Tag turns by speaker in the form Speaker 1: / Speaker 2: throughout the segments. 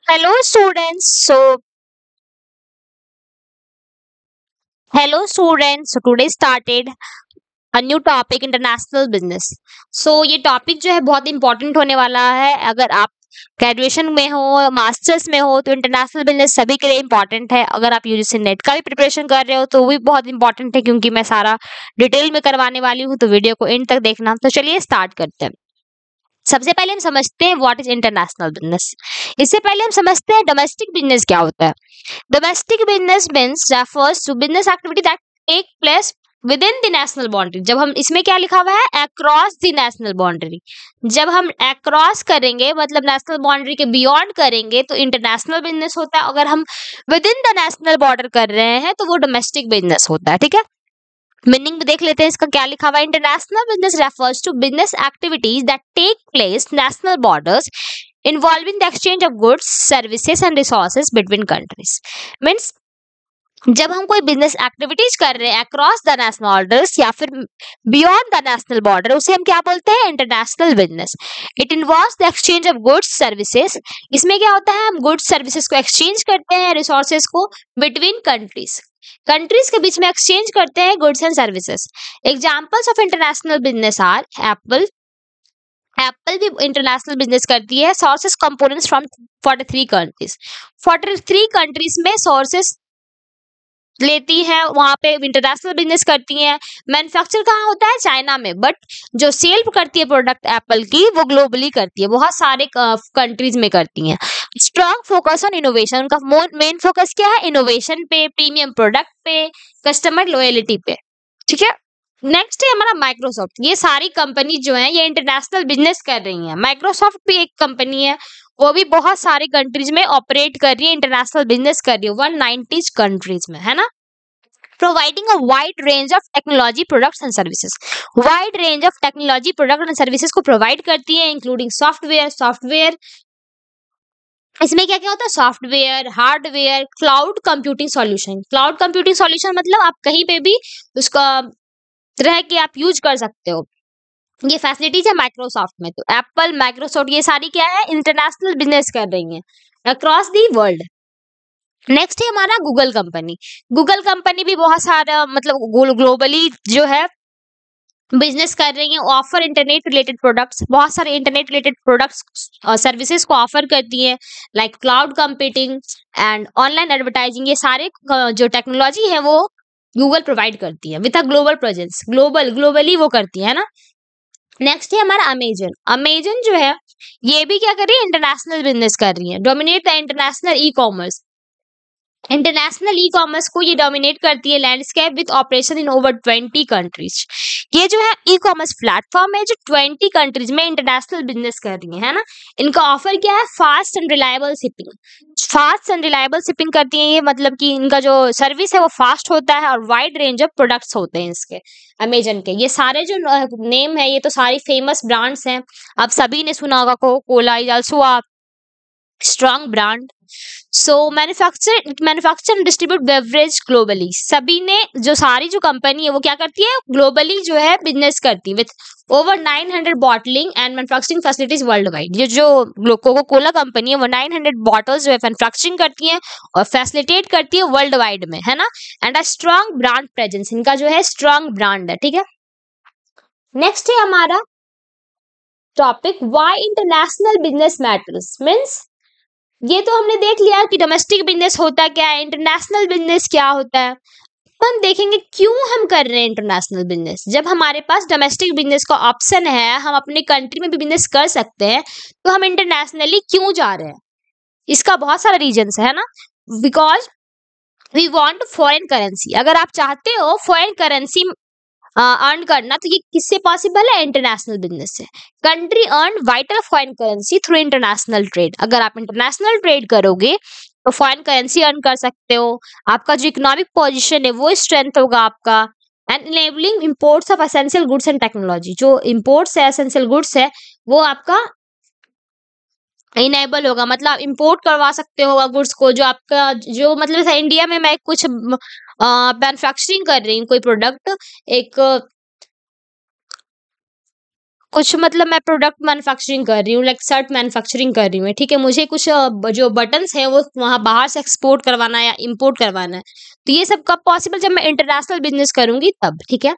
Speaker 1: Hello students. So today started a new topic international business. ये topic जो है बहुत इंपॉर्टेंट होने वाला है. अगर आप ग्रेजुएशन में हो, मास्टर्स में हो, तो इंटरनेशनल बिजनेस सभी के लिए इंपॉर्टेंट है. अगर आप यूजीसी नेट का भी प्रिपरेशन कर रहे हो तो वो भी बहुत इंपॉर्टेंट है, क्योंकि मैं सारा डिटेल में करवाने वाली हूँ. तो वीडियो को एंड तक देखना. तो चलिए स्टार्ट करते हैं. सबसे पहले हम समझते हैं व्हाट इज इंटरनेशनल बिजनेस. इससे पहले हम समझते हैं डोमेस्टिक बिजनेस क्या होता है. Domestic business means refers to business activity that take place within the national boundary. जब हम इसमें क्या लिखा हुआ है, across the national boundary. जब हम across करेंगे मतलब national boundary के beyond करेंगे तो international business होता है. अगर हम within the national border कर रहे हैं तो वो domestic business होता है. ठीक है, मीनिंग भी देख लेते हैं इसका क्या लिखा हुआ है. International business refers to business activities that take place national borders involving the exchange of goods, services and resources between countries. Means जब हम कोई बिजनेस एक्टिविटीज कर रहे हैं अक्रॉस द नेशनल बॉर्डर्स या फिर बियॉन्ड द नेशनल बॉर्डर, उसे हम क्या बोलते हैं, international business. It involves the exchange of goods services. इसमें क्या होता है, हम गुड्स सर्विसेज को एक्सचेंज करते हैं, रिसोर्सेज को बिटवीन कंट्रीज. कंट्रीज के बीच में एक्सचेंज करते हैं goods and services. Examples of international business are Apple. Apple भी इंटरनेशनल बिजनेस करती है. Sources components from 43 countries. 43 countries में सोर्सेस लेती है, वहां पे इंटरनेशनल बिजनेस करती हैं. मैन्युफैक्चर कहाँ होता है, चाइना में, बट जो सेल करती है प्रोडक्ट एप्पल की वो ग्लोबली करती है, बहुत सारे कंट्रीज में करती हैं. Strong focus on innovation. उनका मेन फोकस क्या है, इनोवेशन पे, प्रीमियम प्रोडक्ट पे, कस्टमर लॉयल्टी पे. ठीक है, नेक्स्ट है हमारा माइक्रोसॉफ्ट. ये सारी कंपनी जो है ये इंटरनेशनल बिजनेस कर रही है. माइक्रोसॉफ्ट भी एक कंपनी है, वो भी बहुत सारे कंट्रीज में ऑपरेट कर रही है, इंटरनेशनल बिजनेस कर रही है 190 कंट्रीज में, है ना. Providing a wide range of technology products and services. Wide range of technology product and services को प्रोवाइड करती है, इंक्लूडिंग सॉफ्टवेयर. इसमें क्या क्या होता है, software, hardware, cloud computing solution. Cloud computing solution मतलब आप कहीं पे भी उसका रह के आप यूज कर सकते हो. ये फैसिलिटीज है माइक्रोसॉफ्ट में. तो एप्पल, माइक्रोसॉफ्ट ये सारी क्या है, इंटरनेशनल बिजनेस कर रही हैं अक्रॉस दी वर्ल्ड. नेक्स्ट है हमारा गूगल कंपनी. गूगल कंपनी भी बहुत सारा मतलब ग्लोबली जो है बिजनेस कर रही है. ऑफर इंटरनेट रिलेटेड प्रोडक्ट्स, बहुत सारे इंटरनेट रिलेटेड प्रोडक्ट्स सर्विसेज को ऑफर करती है, like cloud computing and online advertising. ये सारे जो टेक्नोलॉजी है वो गूगल प्रोवाइड करती है with a global presence. Globally वो करती है ना. नेक्स्ट है हमारा अमेजन. अमेजन जो है ये भी क्या कर रही है, इंटरनेशनल बिजनेस कर रही है. Dominate the international e commerce. International e commerce को ये डोमिनेट करती है landscape with operation in over 20 countries. ये जो है ई कॉमर्स प्लेटफॉर्म है जो 20 कंट्रीज में इंटरनेशनल बिजनेस कर रही है ना. इनका ऑफर क्या है, fast and reliable shipping. Fast and reliable shipping करती है ये, मतलब कि इनका जो सर्विस है वो फास्ट होता है और वाइड रेंज ऑफ प्रोडक्ट्स होते हैं इसके अमेजन के. ये सारे जो नेम है ये तो सारी फेमस ब्रांड्स हैं, आप सभी ने सुना होगा. Coca Cola is also a strong brand. So manufacture and distribute beverage globally. सभी ने जो सारी जो कंपनी है वो क्या करती है, ग्लोबली जो है बिजनेस करती है with over 900 bottling and manufacturing facilities world wide. ये जो कोका कोला कंपनी है वो 900 बॉटल्स जो है मैन्युफैक्चरिंग करती है और फैसिलिटेट करती है वर्ल्ड वाइड में, है ना. And a strong brand presence. इनका जो है स्ट्रॉन्ग ब्रांड है. ठीक है, नेक्स्ट है हमारा topic why international business matters. Means ये तो हमने देख लिया कि डोमेस्टिक बिजनेस होता क्या है, इंटरनेशनल बिजनेस क्या होता है. तो हम देखेंगे क्यों हम कर रहे हैं इंटरनेशनल बिजनेस. जब हमारे पास डोमेस्टिक बिजनेस का ऑप्शन है, हम अपने कंट्री में भी बिजनेस कर सकते हैं, तो हम इंटरनेशनली क्यों जा रहे हैं. इसका बहुत सारा रीजंस है ना. Because we want foreign currency. अगर आप चाहते हो फॉरेन करेंसी अर्न करना, तो ये किससे पॉसिबल है, इंटरनेशनल बिजनेस से. Country earn vital foreign currency through international trade. अगर आप इंटरनेशनल ट्रेड करोगे तो फॉरेन करेंसी अर्न कर सकते हो, आपका जो इकोनॉमिक पोजीशन है वो स्ट्रेंथ होगा आपका. And enabling imports of essential goods and technology. जो इंपोर्ट्स है, एसेंशियल गुड्स है, वो आपका इनेबल होगा, मतलब इंपोर्ट करवा सकते हो गुड्स को. जो आपका जो मतलब जैसे इंडिया में मैं कुछ मैन्युफैक्चरिंग कर रही हूँ कोई प्रोडक्ट, एक कुछ मतलब मैं प्रोडक्ट मैन्युफैक्चरिंग कर रही हूँ, लाइक शर्ट मैन्युफैक्चरिंग कर रही हूँ, ठीक है, मुझे कुछ जो बटन्स हैं वो वहाँ बाहर से एक्सपोर्ट करवाना है या इंपोर्ट करवाना है, तो ये सब कब पॉसिबल, जब मैं इंटरनेशनल बिजनेस करूंगी तब, ठीक है।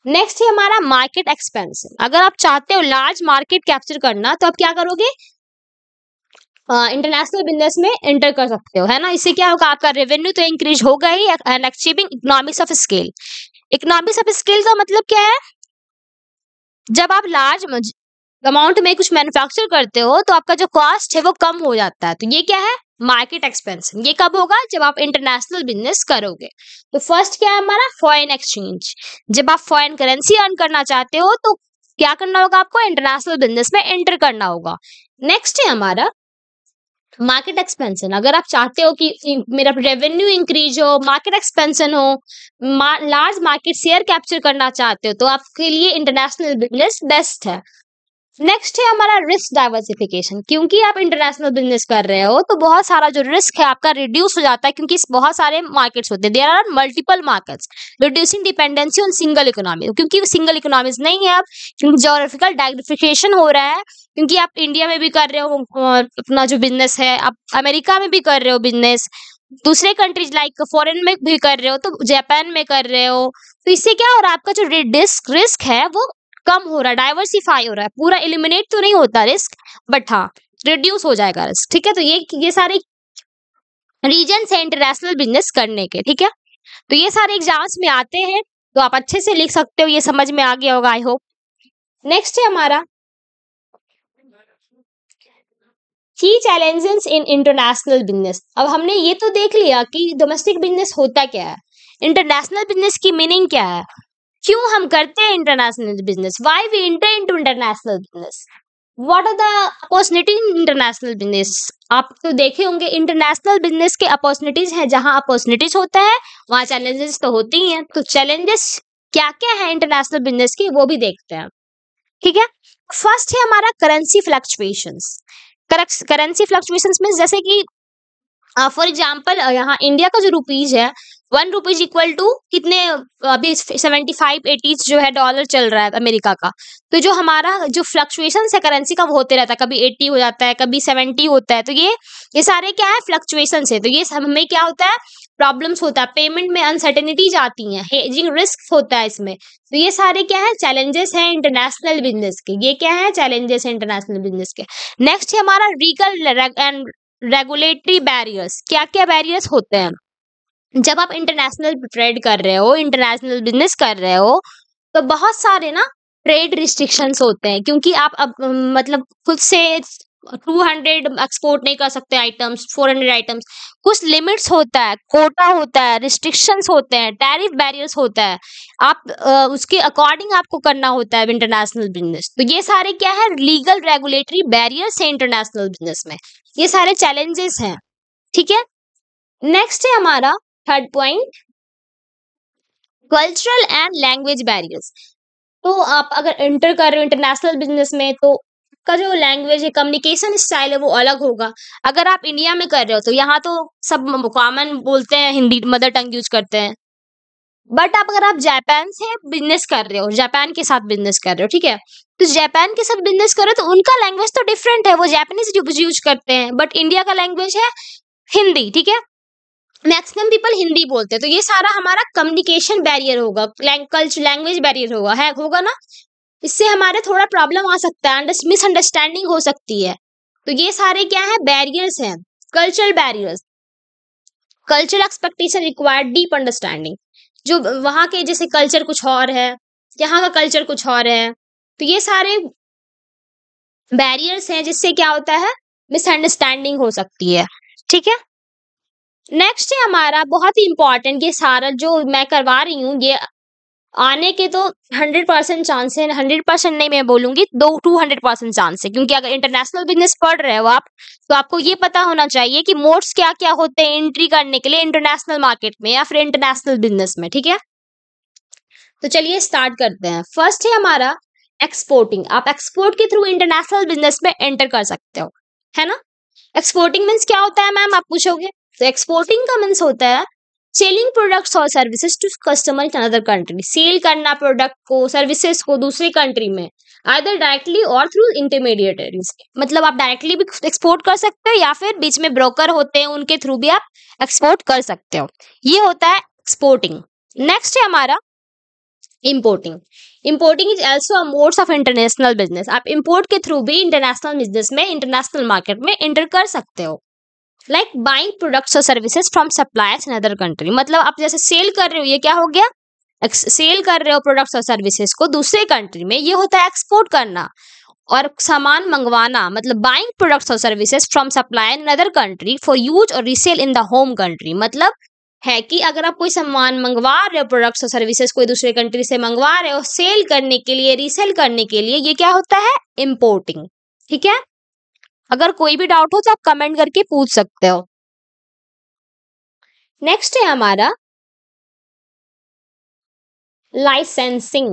Speaker 1: नेक्स्ट है हमारा मार्केट एक्सपेंशन। अगर आप चाहते हो लार्ज मार्केट कैप्चर करना, तो आप क्या करोगे, इंटरनेशनल बिजनेस में एंटर कर सकते हो, है ना। इससे क्या होगा, आपका रेवेन्यू तो इंक्रीज होगा ही, and achieving economics of scale. Economics of scale का मतलब क्या है, जब आप लार्ज अमाउंट में कुछ मैन्युफैक्चर करते हो तो आपका जो कॉस्ट है वो कम हो जाता है, तो ये क्या है, मार्केट एक्सपेंशन। ये कब होगा, जब आप इंटरनेशनल बिजनेस करोगे। तो फर्स्ट क्या है हमारा, फॉरेन एक्सचेंज। जब आप फॉरेन करेंसी अर्न करना चाहते हो तो क्या करना होगा, आपको इंटरनेशनल बिजनेस में एंटर करना होगा। नेक्स्ट है हमारा मार्केट एक्सपेंशन। अगर आप चाहते हो कि मेरा रेवेन्यू इंक्रीज हो, मार्केट एक्सपेंशन हो, लार्ज मार्केट शेयर कैप्चर करना चाहते हो, तो आपके लिए इंटरनेशनल बिजनेस बेस्ट है। नेक्स्ट है हमारा रिस्क डाइवर्सिफिकेशन। क्योंकि आप इंटरनेशनल बिजनेस कर रहे हो तो बहुत सारा जो रिस्क है आपका रिड्यूस हो जाता है, क्योंकि बहुत सारे मार्केट्स होते हैं, there are multiple markets, reducing dependency on single economy. क्योंकि सिंगल इकोनॉमीज नहीं है अब, क्योंकि जोग्राफिकल डाइवर्सिफिकेशन हो रहा है, क्योंकि आप इंडिया में भी कर रहे हो अपना जो बिजनेस है, आप अमेरिका में भी कर रहे हो बिजनेस, दूसरे कंट्रीज लाइक फॉरेन में भी कर रहे हो, तो जापान में कर रहे हो, तो इससे क्या हो रहा है, आपका जो रिस्क है वो कम हो रहा है, डाइवर्सिफाई हो रहा है, पूरा एलिमिनेट तो नहीं होता रिस्क, बट हाँ रिड्यूस हो जाएगा रिस्क, ठीक है। तो ये सारे रीजन है इंटरनेशनल बिजनेस करने के, ठीक है। तो ये सारे एग्जाम्स में आते हैं, तो आप अच्छे से लिख सकते हो, ये समझ में आ गया होगा आई होप। नेक्स्ट है हमारा की चैलेंजेस इन इंटरनेशनल बिजनेस। अब हमने ये तो देख लिया कि डोमेस्टिक बिजनेस होता क्या है, इंटरनेशनल बिजनेस की मीनिंग क्या है, क्यों हम करते हैं international business, why we enter into international business, what are the opportunity in international business. आप तो देखे होंगे इंटरनेशनल बिजनेस के अपॉर्चुनिटीज है, जहां अपॉर्चुनिटीज होता है वहां चैलेंजेस तो होती ही हैं, तो चैलेंजेस क्या क्या है इंटरनेशनल बिजनेस की वो भी देखते हैं, ठीक है। फर्स्ट है हमारा करेंसी फ्लक्चुएशंस। करेंसी फ्लक्चुएशंस में जैसे कि फॉर एग्जाम्पल यहाँ इंडिया का जो रुपीज है, 1 रुपीज इक्वल टू कितने, अभी 75-80 जो है डॉलर चल रहा है अमेरिका का। तो जो हमारा जो फ्लक्चुएशन है करेंसी का वो होते रहता है, कभी 80 हो जाता है, कभी 70 होता है, तो ये सारे क्या है, फ्लक्चुएशन है। तो ये हमें क्या होता है, प्रॉब्लम्स होता है, पेमेंट में अनसर्टेनिटीज आती हैं, हेजिंग रिस्क होता है इसमें। तो ये सारे क्या है, चैलेंजेस हैं इंटरनेशनल बिजनेस के। ये क्या है, चैलेंजेस हैं इंटरनेशनल बिजनेस के। नेक्स्ट है हमारा लीगल एंड रेगुलेटरी बैरियर्स। क्या क्या बैरियर्स होते हैं, जब आप इंटरनेशनल ट्रेड कर रहे हो, इंटरनेशनल बिजनेस कर रहे हो, तो बहुत सारे ना ट्रेड रिस्ट्रिक्शंस होते हैं, क्योंकि आप अब मतलब खुद से 200 एक्सपोर्ट नहीं कर सकते आइटम्स, 400 आइटम्स, कुछ लिमिट्स होता है, कोटा होता है, रिस्ट्रिक्शंस होते हैं, टैरिफ बैरियर्स होता है, आप उसके अकॉर्डिंग आपको करना होता है इंटरनेशनल बिजनेस। तो ये सारे क्या है, लीगल रेगुलेटरी बैरियर्स है इंटरनेशनल बिजनेस में, ये सारे चैलेंजेस हैं, ठीक है। नेक्स्ट है हमारा third point, cultural and language barriers. तो आप अगर एंटर कर रहे हो इंटरनेशनल बिजनेस में, तो का जो लैंग्वेज है, कम्युनिकेशन स्टाइल है, वो अलग होगा। अगर आप इंडिया में कर रहे हो तो यहाँ तो सब कॉमन बोलते हैं, हिंदी मदर टंग यूज करते हैं, बट आप अगर आप जापान से बिजनेस कर रहे हो, जापान के साथ बिजनेस कर रहे हो, ठीक है, तो जापान के साथ बिजनेस कर रहे हो तो उनका लैंग्वेज तो डिफरेंट है, वो जापानीज यूज करते हैं, बट इंडिया का लैंग्वेज है हिंदी, ठीक है, मैक्सिमम पीपल हिंदी बोलते हैं। तो ये सारा हमारा कम्युनिकेशन बैरियर होगा, लैंग्वेज बैरियर होगा ना, इससे हमारे थोड़ा प्रॉब्लम आ सकता है, मिसअंडरस्टैंडिंग हो सकती है। तो ये सारे क्या है, बैरियर्स हैं। Cultural barriers, cultural expectation required deep understanding. जो वहां के जैसे कल्चर कुछ और है, यहाँ का कल्चर कुछ और है, तो ये सारे बैरियर्स हैं जिससे क्या होता है, मिसअंडरस्टैंडिंग हो सकती है, ठीक है। नेक्स्ट है हमारा बहुत ही इंपॉर्टेंट, ये सारा जो मैं करवा रही हूँ ये आने के तो 100% चांस है, 100% नहीं मैं बोलूंगी, 200% चांस है, क्योंकि अगर इंटरनेशनल बिजनेस पढ़ रहे हो आप, तो आपको ये पता होना चाहिए कि मोड्स क्या क्या होते हैं एंट्री करने के लिए इंटरनेशनल मार्केट में या फिर इंटरनेशनल बिजनेस में, ठीक है। तो चलिए स्टार्ट करते हैं। फर्स्ट है हमारा एक्सपोर्टिंग। आप एक्सपोर्ट के थ्रू इंटरनेशनल बिजनेस में एंटर कर सकते हो, है ना। एक्सपोर्टिंग मीन्स क्या होता है मैम, आप पूछोगे, तो एक्सपोर्टिंग का मीन्स होता है सेलिंग प्रोडक्ट्स और services to customer in another country. Sell करना प्रोडक्ट को, सर्विसेज को दूसरी कंट्री में, आइदर डायरेक्टली और थ्रू इंटरमीडिएटरीज। मतलब आप डायरेक्टली भी एक्सपोर्ट कर सकते हो या फिर बीच में ब्रोकर होते हैं उनके थ्रू भी आप एक्सपोर्ट कर सकते हो। ये होता है एक्सपोर्टिंग। नेक्स्ट है हमारा importing. Importing is also a modes of international business. आप इंपोर्ट के थ्रू भी इंटरनेशनल बिजनेस में, इंटरनेशनल मार्केट में एंटर कर सकते हो। लाइक बाइंग प्रोडक्ट्स और services from suppliers in other country. मतलब आप जैसे सेल कर रहे हो, ये क्या हो गया, सेल कर रहे हो प्रोडक्ट्स और सर्विसेज को दूसरे कंट्री में, ये होता है एक्सपोर्ट करना। और सामान मंगवाना, मतलब बाइंग प्रोडक्ट्स और services from supplier in other country for use और resale in the home country. मतलब है कि अगर आप कोई सामान मंगवा रहे हो, प्रोडक्ट्स और सर्विसेज कोई दूसरे कंट्री से मंगवा रहे हो सेल करने के लिए, रीसेल करने के लिए, ये क्या होता है, इंपोर्टिंग। ठीक है, अगर कोई भी डाउट हो तो आप कमेंट करके पूछ सकते हो। नेक्स्ट है हमारा लाइसेंसिंग।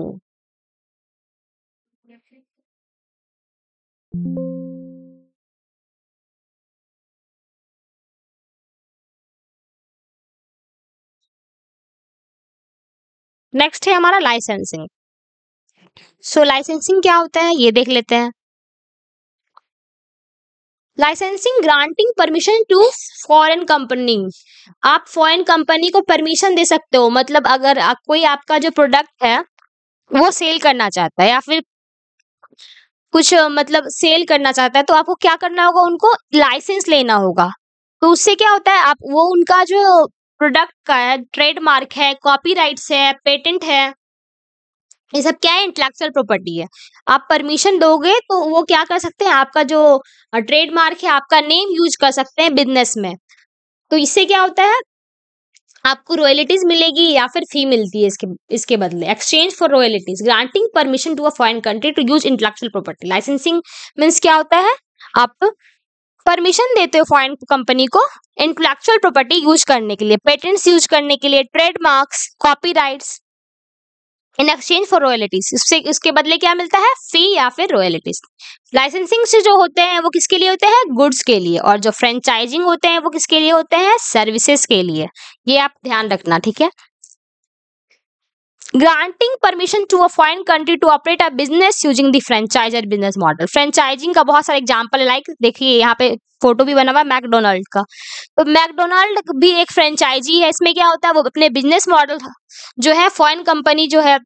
Speaker 1: नेक्स्ट है हमारा लाइसेंसिंग। सो लाइसेंसिंग क्या होता है ये देख लेते हैं। Licensing granting permission to foreign company. आप फॉरेन कंपनी को परमिशन दे सकते हो। मतलब अगर कोई आपका जो प्रोडक्ट है वो सेल करना चाहता है या फिर कुछ मतलब सेल करना चाहता है, तो आपको क्या करना होगा, उनको लाइसेंस लेना होगा। तो उससे क्या होता है, आप वो उनका जो प्रोडक्ट का है, ट्रेडमार्क है, कॉपीराइट्स है, पेटेंट है, ये सब क्या है, इंटेलेक्चुअल प्रॉपर्टी है। आप परमिशन दोगे तो वो क्या कर सकते हैं, आपका जो ट्रेडमार्क है, आपका नेम यूज कर सकते हैं बिजनेस में। तो इससे क्या होता है, आपको रॉयल्टीज मिलेगी या फिर फी मिलती है इसके बदले, exchange for royalties. Granting permission to a foreign country to use intellectual property. Licensing means क्या होता है, आप परमिशन देते हो फॉरेन कंपनी को इंटेलेक्चुअल प्रॉपर्टी यूज करने के लिए, पेटेंट्स यूज करने के लिए, trademarks, copyrights, in exchange for royalties. उससे उसके बदले क्या मिलता है, फी या फिर रॉयल्टीज। लाइसेंसिंग से जो होते हैं वो किसके लिए होते हैं, गुड्स के लिए। और जो फ्रेंचाइजिंग होते हैं वो किसके लिए होते हैं, सर्विसेज के लिए। ये आप ध्यान रखना, ठीक है। Granting permission to a foreign country to operate a business using the franchiser business model. Franchising का बहुत सारे एग्जांपल है, लाइक देखिए यहाँ पे फोटो भी बना हुआ है मैकडोनाल्ड का। तो मैकडोनाल्ड भी एक फ्रेंचाइजी है। इसमें क्या होता है, वो अपने बिजनेस मॉडल जो है फॉरेन कंपनी जो है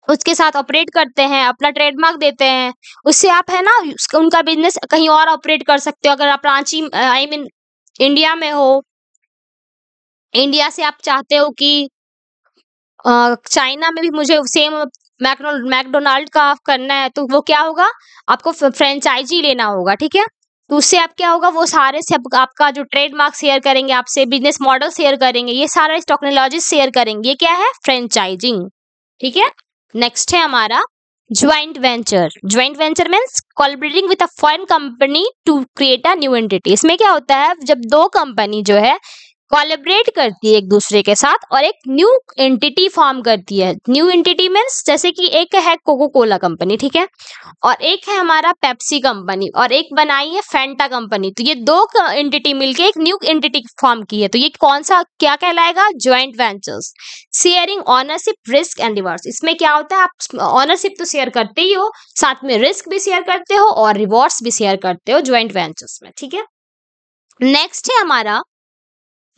Speaker 1: उसके साथ ऑपरेट करते हैं, अपना ट्रेडमार्क देते हैं। उससे आप है ना उनका बिजनेस कहीं और ऑपरेट कर सकते हो। अगर आप रांची आई मीन इंडिया में हो, इंडिया से आप चाहते हो कि चाइना में भी मुझे सेम मैकडोनाल्ड का करना है, तो वो क्या होगा, आपको फ्रेंचाइजी लेना होगा, ठीक है। तो उससे आप क्या होगा, वो सारे से आपका जो ट्रेडमार्क शेयर करेंगे, आपसे बिजनेस मॉडल शेयर करेंगे, ये सारा टेक्नोलॉजी शेयर करेंगे। ये क्या है, फ्रेंचाइजिंग, ठीक है। नेक्स्ट है हमारा joint venture. Joint venture means collaborating with a foreign company to create a new entity. इसमें क्या होता है, जब दो कंपनी जो है कोलैबोरेट करती है एक दूसरे के साथ और एक न्यू एंटिटी फॉर्म करती है। न्यू एंटिटी मीन्स जैसे कि एक है कोको कोला कंपनी, ठीक है, और एक है हमारा पेप्सी कंपनी, और एक बनाई है फैंटा कंपनी। तो ये दो एंटिटी मिलके एक न्यू एंटिटी फॉर्म की है। तो ये कौन सा क्या कहलाएगा, joint ventures. Sharing ownership, risk and rewards. इसमें क्या होता है, आप ऑनरशिप तो शेयर करते ही हो, साथ में रिस्क भी शेयर करते हो और रिवॉर्ड्स भी शेयर करते हो ज्वाइंट वेंचर्स में, ठीक है। नेक्स्ट है हमारा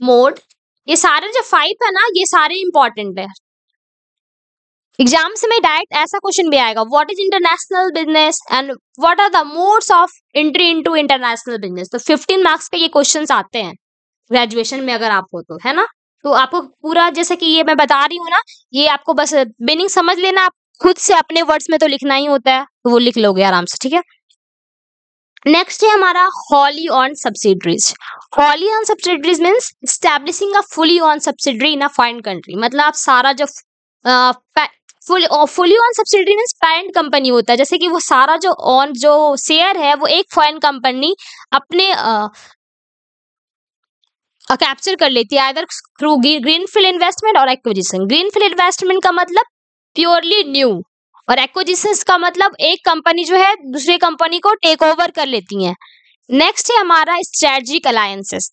Speaker 1: मोड। ये सारे जो 5 है ना, ये सारे इंपॉर्टेंट है। एग्जाम्स में डायरेक्ट ऐसा क्वेश्चन भी आएगा, what is international business and what are the modes of entry into international business. तो 15 मार्क्स के ये क्वेश्चंस आते हैं ग्रेजुएशन में अगर आप हो तो, है ना। तो आपको पूरा जैसे कि ये मैं बता रही हूँ ना, ये आपको बस मीनिंग समझ लेना, आप खुद से अपने वर्ड्स में तो लिखना ही होता है, तो वो लिख लोगे आराम से, ठीक है। नेक्स्ट है हमारा wholly owned subsidiaries. Wholly owned subsidiaries means establishing a fully on subsidiary in a foreign country. मतलब आप सारा जो fully on subsidiary means parent company होता है, जैसे कि वो सारा जो ऑन जो शेयर है वो एक फॉरेन कंपनी अपने कैप्चर कर लेती है, आइदर थ्रू ग्रीनफील्ड इन्वेस्टमेंट और एक्विजिशन। ग्रीनफील्ड इन्वेस्टमेंट का मतलब प्योरली न्यू, और एक्विजिशन का मतलब एक कंपनी जो है दूसरी कंपनी को टेक ओवर कर लेती है। नेक्स्ट है हमारा स्ट्रेटजिक अलायंसेस।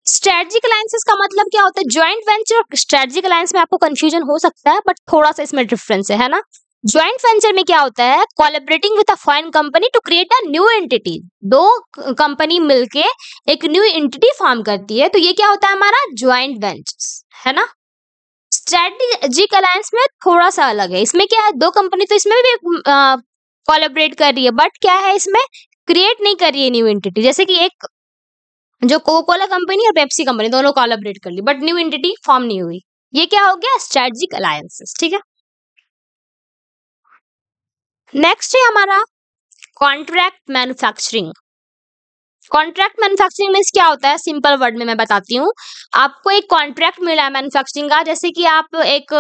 Speaker 1: स्ट्रेटजिक अलायंसेस का मतलब क्या होता है, ज्वाइंट वेंचर और स्ट्रेटजिक अलायंस में आपको कंफ्यूजन हो सकता है, बट थोड़ा सा इसमें डिफरेंस है ना। ज्वाइंट वेंचर में क्या होता है, collaborating with a foreign company to create a new entity. दो कंपनी मिलके एक न्यू एंटिटी फॉर्म करती है, तो ये क्या होता है हमारा ज्वाइंट वेंचर्स, है ना। स्ट्रेटेजिक अलायंस में थोड़ा सा अलग है, इसमें क्या है, दो कंपनी तो इसमें भी कोलैबोरेट कर रही है, बट क्या है इसमें क्रिएट नहीं कर रही है न्यू एंटिटी। जैसे कि एक जो कोका कोला कंपनी और पेप्सी कंपनी दोनों कोलैबोरेट कर ली, बट न्यू एंटिटी फॉर्म नहीं हुई। ये क्या हो गया, स्ट्रेटेजिक अलायंसेस, ठीक है। नेक्स्ट है हमारा कॉन्ट्रैक्ट मैन्युफैक्चरिंग। कॉन्ट्रैक्ट मैन्युफैक्चरिंग में क्या होता है, सिंपल वर्ड में मैं बताती हूँ। आपको एक कॉन्ट्रैक्ट मिला है मैन्युफैक्चरिंग का, जैसे कि आप एक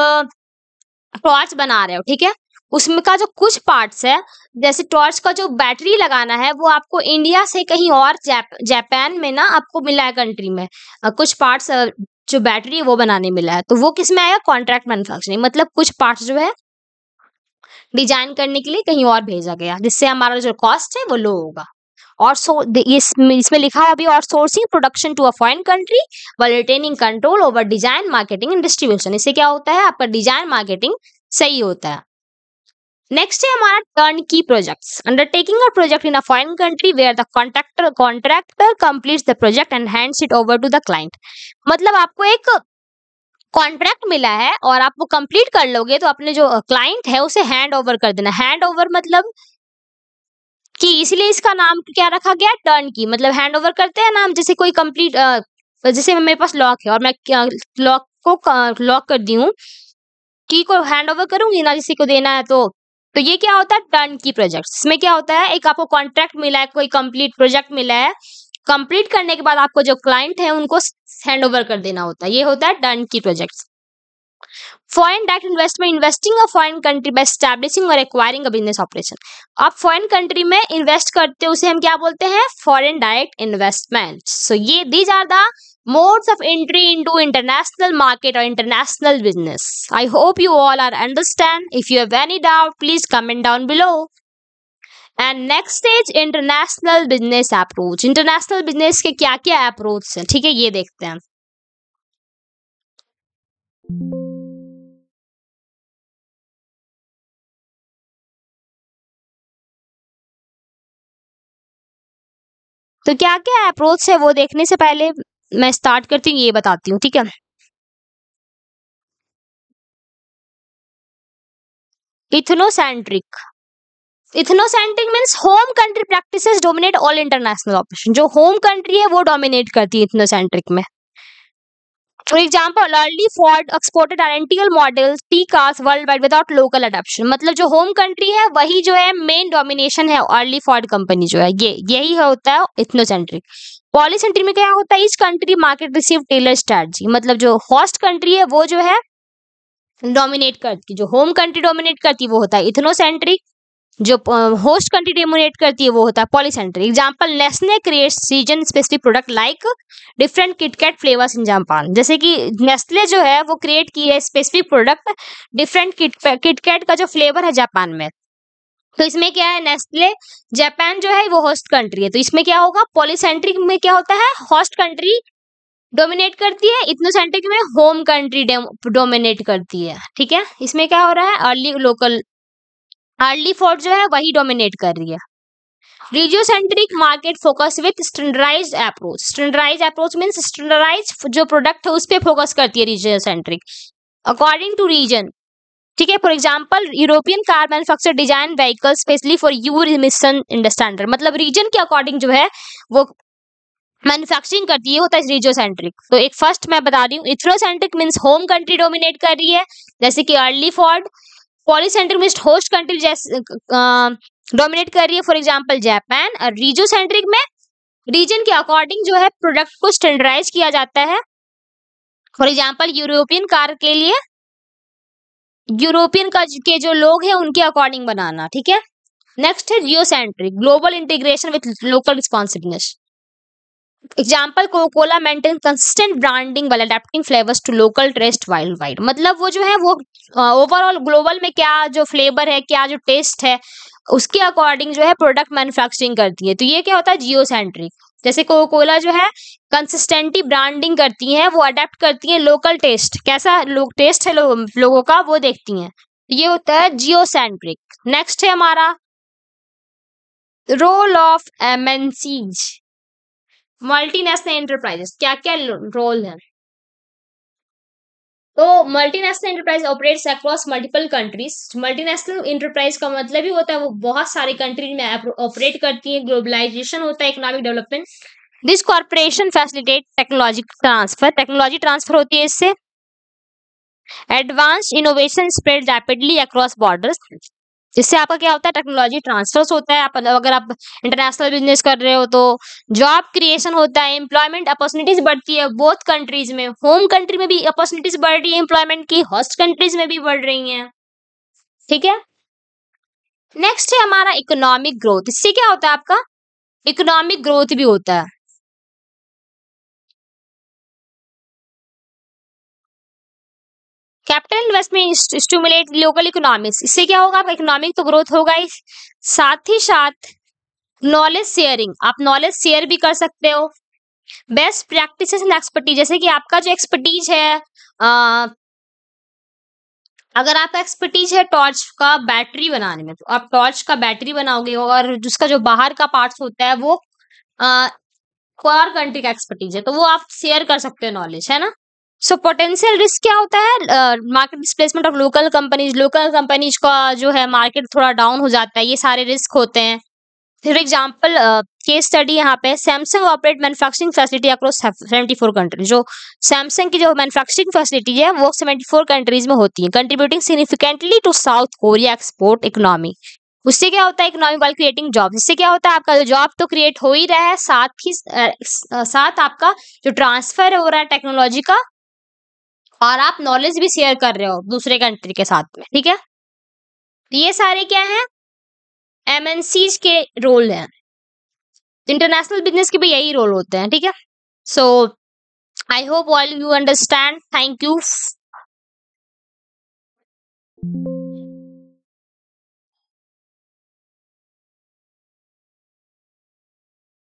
Speaker 1: टॉर्च बना रहे हो, ठीक है। उसमें का जो कुछ पार्ट्स है, जैसे टॉर्च का जो बैटरी लगाना है वो आपको इंडिया से कहीं और जापान में ना आपको मिला है कंट्री में, कुछ पार्ट्स जो बैटरी है वो बनाने मिला है, तो वो किस में आएगा, कॉन्ट्रैक्ट मैन्युफैक्चरिंग। मतलब कुछ पार्ट्स जो है डिजाइन करने के लिए कहीं और भेजा गया, जिससे हमारा जो कॉस्ट है वो लो होगा। और इसमें लिखा है अभी, और sourcing production to a foreign country while retaining control over design, marketing and distribution. इससे क्या होता है, आपका डिजाइन मार्केटिंग सही होता है। नेक्स्ट है हमारा turnkey projects. Undertaking a project in a foreign country where the contractor completes the project and hands it over to the client. मतलब आपको एक कॉन्ट्रैक्ट मिला है और आप वो कंप्लीट कर लोगे तो अपने जो क्लाइंट है उसे हैंड ओवर कर देना। हैंड ओवर मतलब कि इसलिए इसका नाम क्या रखा गया, टर्न की। मतलब हैंड ओवर करते हैं नाम, जैसे कोई कंप्लीट, जैसे मेरे पास लॉक है और मैं लॉक को लॉक कर दी हूँ, की को हैंड ओवर करूंगी ना किसी को देना है, तो ये क्या होता है, टर्न की प्रोजेक्ट। इसमें क्या होता है, एक आपको कॉन्ट्रैक्ट मिला है, कोई कंप्लीट प्रोजेक्ट मिला है, कंप्लीट करने के बाद आपको जो क्लाइंट है उनको हैंड ओवर कर देना होता है, ये होता है टर्न की project. Foreign direct investment, investing अ फॉरेन कंट्री बाय एस्टैब्लिशिंग और एक्वायरिंग अ बिजनेस ऑपरेशन। आप फॉरेन कंट्री में इन्वेस्ट करते हो उसे हम क्या बोलते हैं, फॉरेन डायरेक्ट इन्वेस्टमेंट। सो ये these are the modes of entry into international market or international business. I hope you all are understand. If you have any doubt, please comment down below. And next stage, international business approach. International business के क्या क्या approach है, ठीक है, ये देखते हैं। तो क्या क्या अप्रोच है वो देखने से पहले मैं स्टार्ट करती हूँ, ये बताती हूँ, ठीक है। Ethnocentric, ethnocentric means home country practices dominate all international operation. जो होम कंट्री है वो डोमिनेट करती है इथनोसेंट्रिक में। For example, early Ford exported identical model T cars world wide without local adoption. मतलब जो होम कंट्री है वही जो है मेन डोमिनेशन है, अर्ली फोर्ड कंपनी जो है, ये यही होता है इथनोसेंट्रिक। पॉलीसेंट्रिक में क्या होता है, each country market receive tailor strategy. मतलब जो होस्ट कंट्री है वो जो है डोमिनेट करती, जो होम कंट्री डोमिनेट करती है वो होता है इथनोसेंट्रिक, जो होस्ट कंट्री डोमिनेट करती है वो होता है polycentric. Example, Nestle creates region specific product like different KitKat flavours in Japan. जैसे कि नेस्ले जो है वो क्रिएट की है स्पेसिफिक प्रोडक्ट डिफरेंट किटकैट का जो फ्लेवर है जापान में। तो इसमें क्या है, नेस्ले जापान जो है वो होस्ट कंट्री है, तो इसमें क्या होगा, पॉलीसेंट्रिक में क्या होता है, होस्ट कंट्री डोमिनेट करती है, इथनोसेंट्रिक में होम कंट्री डोमिनेट करती है, ठीक है। इसमें क्या हो रहा है, अर्ली फोर्ड जो है वही डोमिनेट कर रही है। Regiocentric market focus with standardised approach. Standardised approach means standardised जो प्रोडक्ट है उस पे फोकस करती है रीजियोसेंट्रिक, अकॉर्डिंग टू रीजन, ठीक है। For example, European car manufacture design vehicle specially for Euro emission standard. मतलब रीजन के अकॉर्डिंग जो है वो मैन्युफैक्चरिंग करती है, होता है रीजियोसेंट्रिक। तो एक फर्स्ट मैं बता दी हूँ, ethnocentric means home country dominate कर रही है, जैसे कि early Ford. Polycentric means host country जैसे डोमिनेट कर रही है, फॉर एग्जांपल जापान। और रीजियोसेंट्रिक में रीजन के अकॉर्डिंग जो है प्रोडक्ट को स्टैंडर्डाइज किया जाता है, फॉर एग्जांपल यूरोपियन कार के लिए यूरोपियन का के जो लोग हैं उनके अकॉर्डिंग बनाना, ठीक है। नेक्स्ट है geocentric, global integration with local responsiveness. Example, Coca Cola maintain consistent branding while adapting flavors to local taste worldwide। मतलब वो जो है वो ओवरऑल ग्लोबल में क्या जो फ्लेवर है, क्या जो टेस्ट है, उसके अकॉर्डिंग जो है प्रोडक्ट मैन्युफैक्चरिंग करती है। तो ये क्या होता है, जियोसेंट्रिक। जैसे कोकोला जो है कंसिस्टेंटी ब्रांडिंग करती है, वो अडेप्ट करती है लोकल टेस्ट, कैसा लोग टेस्ट है लोगों का वो देखती हैं। ये होता है जियोसेंट्रिक। नेक्स्ट है हमारा role of MNCs, multinational enterprises, क्या क्या रोल है। तो multinational enterprise operates across multiple countries. Multinational enterprise का मतलब ही होता है वो बहुत सारी कंट्रीज में ऑपरेट करती है। ग्लोबलाइजेशन होता है, economic development. This corporation facilitate technology transfer, technology transfer होती है इससे। Advance innovation spread rapidly across borders, इससे आपका क्या होता है, टेक्नोलॉजी ट्रांसफर्स होता है। आप अगर आप इंटरनेशनल बिजनेस कर रहे हो तो जॉब क्रिएशन होता है, एम्प्लॉयमेंट अपॉर्चुनिटीज बढ़ती है बोथ कंट्रीज में। होम कंट्री में भी अपॉर्चुनिटीज बढ़ रही है एम्प्लॉयमेंट की, होस्ट कंट्रीज में भी बढ़ रही हैं। ठीक है। नेक्स्ट है हमारा इकोनॉमिक ग्रोथ। इससे क्या होता है आपका इकोनॉमिक ग्रोथ भी होता है। Capital investment stimulate local economics, इससे क्या होगा आपका इकोनॉमिक तो ग्रोथ होगा ही, साथ ही साथ नॉलेज शेयरिंग, आप नॉलेज शेयर भी कर सकते हो। बेस्ट प्रैक्टिसेस एंड एक्सपर्टीज, जैसे कि आपका जो एक्सपर्टीज है, अगर आपका एक्सपर्टीज है टॉर्च का बैटरी बनाने में, तो आप टॉर्च का बैटरी बनाओगे, और जिसका जो बाहर का पार्ट्स होता है वो और कंट्री का एक्सपर्टीज है, तो वो आप शेयर कर सकते हो नॉलेज, है ना। सो पोटेंशियल रिस्क क्या होता है, market displacement of local companies का जो है मार्केट थोड़ा डाउन हो जाता है, ये सारे रिस्क होते हैं। फॉर एग्जाम्पल केस स्टडी यहाँ पे, Samsung operate manufacturing facility across 74 countries. जो सैमसंग की जो मैन्युफैक्चरिंग फैसिलिटी है वो 74 कंट्रीज में होती है, contributing significantly to South Korea export economy. उससे क्या होता है इकोनॉमी वाइल क्रिएटिंग जॉब, इससे क्या होता है आपका जॉब तो क्रिएट हो ही रहा है, साथ ही साथ आपका जो ट्रांसफर हो रहा है टेक्नोलॉजी का, और आप नॉलेज भी शेयर कर रहे हो दूसरे कंट्री के साथ में। ठीक है, ये सारे क्या है एमएनसीज के रोल हैं। इंटरनेशनल बिजनेस के भी यही रोल होते हैं। ठीक है, so I hope all you understand. Thank you.